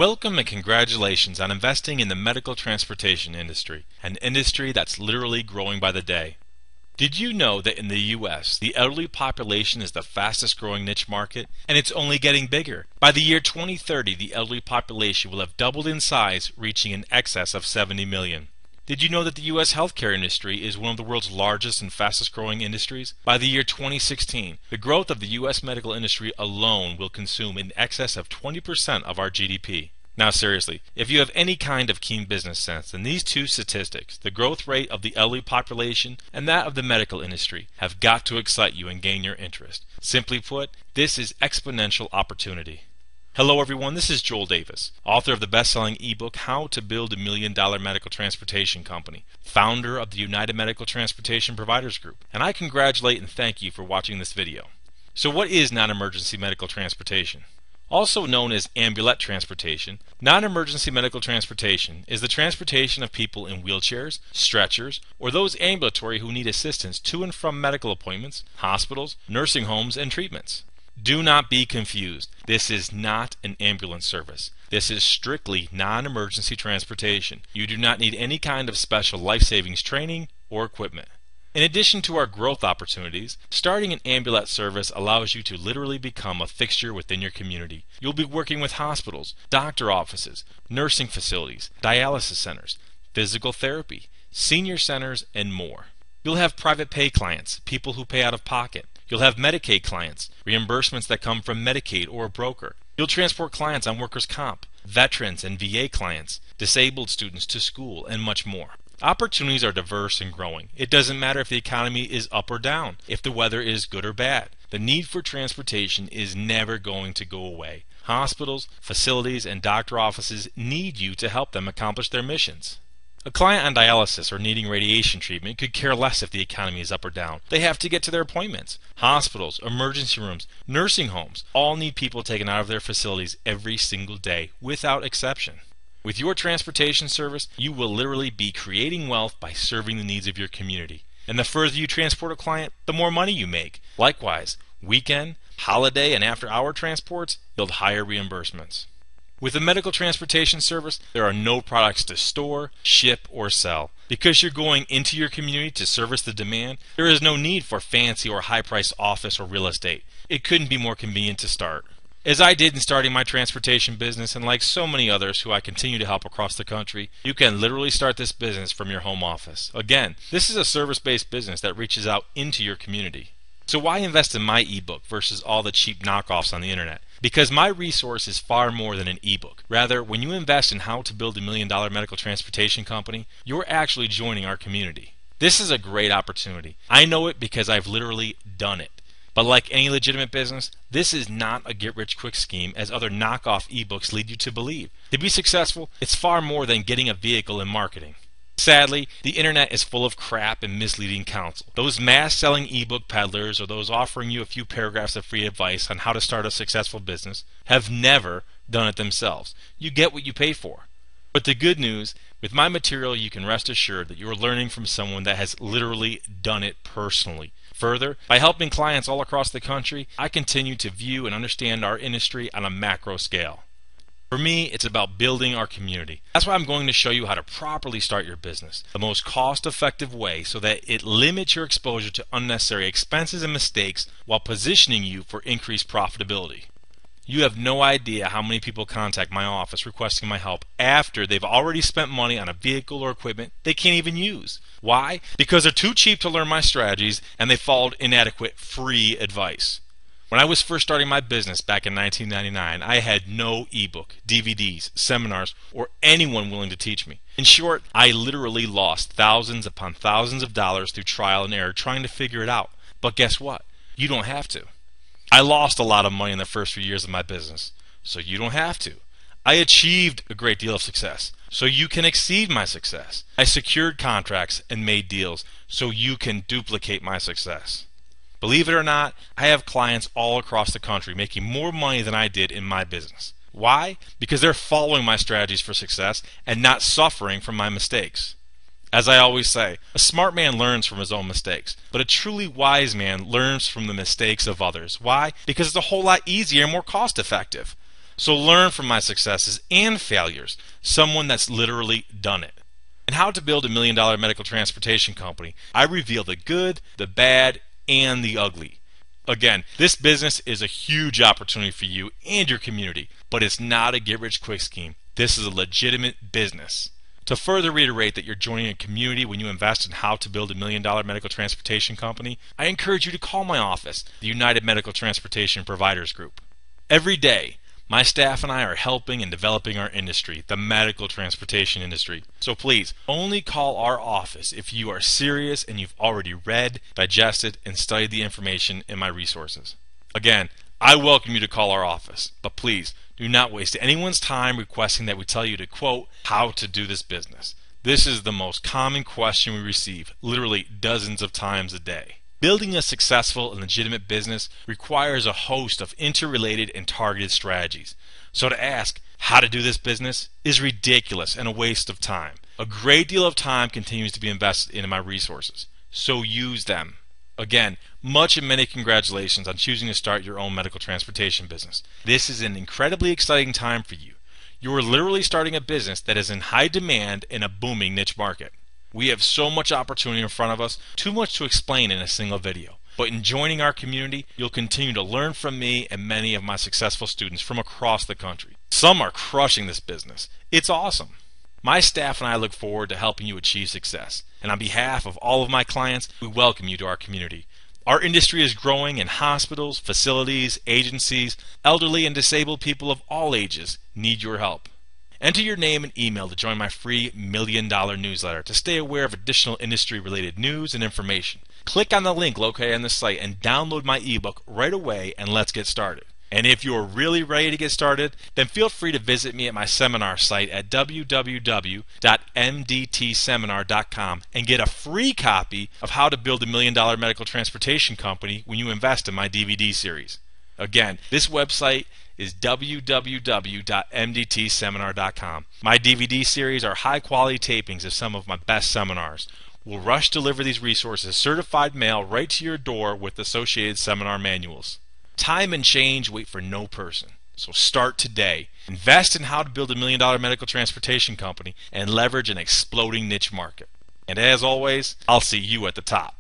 Welcome and congratulations on investing in the medical transportation industry, an industry that's literally growing by the day. Did you know that in the U.S., the elderly population is the fastest growing niche market, and it's only getting bigger? By the year 2030, the elderly population will have doubled in size, reaching in excess of 70 million. Did you know that the U.S. healthcare industry is one of the world's largest and fastest growing industries? By the year 2016, the growth of the U.S. medical industry alone will consume in excess of 20% of our GDP. Now seriously, if you have any kind of keen business sense, then these two statistics, the growth rate of the elderly population and that of the medical industry, have got to excite you and gain your interest. Simply put, this is exponential opportunity. Hello everyone, this is Joel Davis, author of the best-selling ebook How to Build a $1 Million Medical Transportation Company, founder of the United Medical Transportation Providers Group, and I congratulate and thank you for watching this video. So what is non-emergency medical transportation? Also known as ambulette transportation, non-emergency medical transportation is the transportation of people in wheelchairs, stretchers, or those ambulatory who need assistance to and from medical appointments, hospitals, nursing homes, and treatments. Do not be confused. This is not an ambulance service. This is strictly non-emergency transportation. You do not need any kind of special life savings training or equipment. In addition to our growth opportunities, starting an ambulette service allows you to literally become a fixture within your community. You'll be working with hospitals, doctor offices, nursing facilities, dialysis centers, physical therapy, senior centers, and more. You'll have private pay clients, people who pay out of pocket. You'll have Medicaid clients, reimbursements that come from Medicaid or a broker. You'll transport clients on workers' comp, veterans and VA clients, disabled students to school, and much more. Opportunities are diverse and growing. It doesn't matter if the economy is up or down, if the weather is good or bad. The need for transportation is never going to go away. Hospitals, facilities, and doctor offices need you to help them accomplish their missions. A client on dialysis or needing radiation treatment could care less if the economy is up or down. They have to get to their appointments. Hospitals, emergency rooms, nursing homes all need people taken out of their facilities every single day, without exception. With your transportation service, you will literally be creating wealth by serving the needs of your community. And the further you transport a client, the more money you make. Likewise, weekend, holiday, and after-hour transports yield higher reimbursements. With a medical transportation service, there are no products to store, ship, or sell. Because you're going into your community to service the demand, there is no need for fancy or high-priced office or real estate. It couldn't be more convenient to start. As I did in starting my transportation business, and like so many others who I continue to help across the country, you can literally start this business from your home office. Again, this is a service-based business that reaches out into your community. So why invest in my ebook versus all the cheap knockoffs on the internet? Because my resource is far more than an ebook. Rather, when you invest in How to Build a $1 Million Medical Transportation Company, you're actually joining our community. This is a great opportunity. I know it because I've literally done it. But like any legitimate business, this is not a get-rich-quick scheme as other knockoff ebooks lead you to believe. To be successful, it's far more than getting a vehicle and marketing. Sadly, the internet is full of crap and misleading counsel. Those mass-selling ebook peddlers or those offering you a few paragraphs of free advice on how to start a successful business have never done it themselves. You get what you pay for. But the good news, with my material you can rest assured that you are learning from someone that has literally done it personally. Further, by helping clients all across the country, I continue to view and understand our industry on a macro scale. For me, it's about building our community. That's why I'm going to show you how to properly start your business, the most cost-effective way so that it limits your exposure to unnecessary expenses and mistakes while positioning you for increased profitability. You have no idea how many people contact my office requesting my help after they've already spent money on a vehicle or equipment they can't even use. Why? Because they're too cheap to learn my strategies and they followed inadequate free advice. When I was first starting my business back in 1999, I had no ebook, DVDs, seminars, or anyone willing to teach me. In short, I literally lost thousands upon thousands of dollars through trial and error trying to figure it out. But guess what? You don't have to. I lost a lot of money in the first few years of my business, so you don't have to. I achieved a great deal of success, so you can exceed my success. I secured contracts and made deals, so you can duplicate my success. Believe it or not, I have clients all across the country making more money than I did in my business. Why? Because they're following my strategies for success and not suffering from my mistakes. As I always say, a smart man learns from his own mistakes, but a truly wise man learns from the mistakes of others. Why? Because it's a whole lot easier and more cost effective. So learn from my successes and failures, someone that's literally done it. In How to Build a $1 Million Medical Transportation Company, I reveal the good, the bad, and the ugly. Again, this business is a huge opportunity for you and your community, but it's not a get-rich-quick scheme. This is a legitimate business. To further reiterate that you're joining a community when you invest in How to Build a $1 Million Medical Transportation Company, I encourage you to call my office, the United Medical Transportation Providers Group. Every day, my staff and I are helping and developing our industry, the medical transportation industry. So please, only call our office if you are serious and you've already read, digested, and studied the information in my resources. Again, I welcome you to call our office, but please, do not waste anyone's time requesting that we tell you to, quote, how to do this business. This is the most common question we receive, literally dozens of times a day. Building a successful and legitimate business requires a host of interrelated and targeted strategies. So to ask how to do this business is ridiculous and a waste of time. A great deal of time continues to be invested into my resources, so use them. Again, much and many congratulations on choosing to start your own medical transportation business. This is an incredibly exciting time for you. You are literally starting a business that is in high demand in a booming niche market. We have so much opportunity in front of us, too much to explain in a single video. But in joining our community, you'll continue to learn from me and many of my successful students from across the country. Some are crushing this business. It's awesome. My staff and I look forward to helping you achieve success. And on behalf of all of my clients, we welcome you to our community. Our industry is growing, and hospitals, facilities, agencies, elderly and disabled people of all ages need your help. Enter your name and email to join my free $1 Million newsletter to stay aware of additional industry-related news and information. Click on the link located on the site and download my ebook right away, and let's get started. And if you're really ready to get started, then feel free to visit me at my seminar site at www.mdtseminar.com and get a free copy of How to Build a $1 Million Medical Transportation Company when you invest in my DVD series. Again, this website is www.mdtseminar.com. My DVD series are high-quality tapings of some of my best seminars. We'll rush deliver these resources certified mail right to your door with associated seminar manuals. Time and change wait for no person. So start today. Invest in How to Build a $1 Million Medical Transportation Company and leverage an exploding niche market. And as always, I'll see you at the top.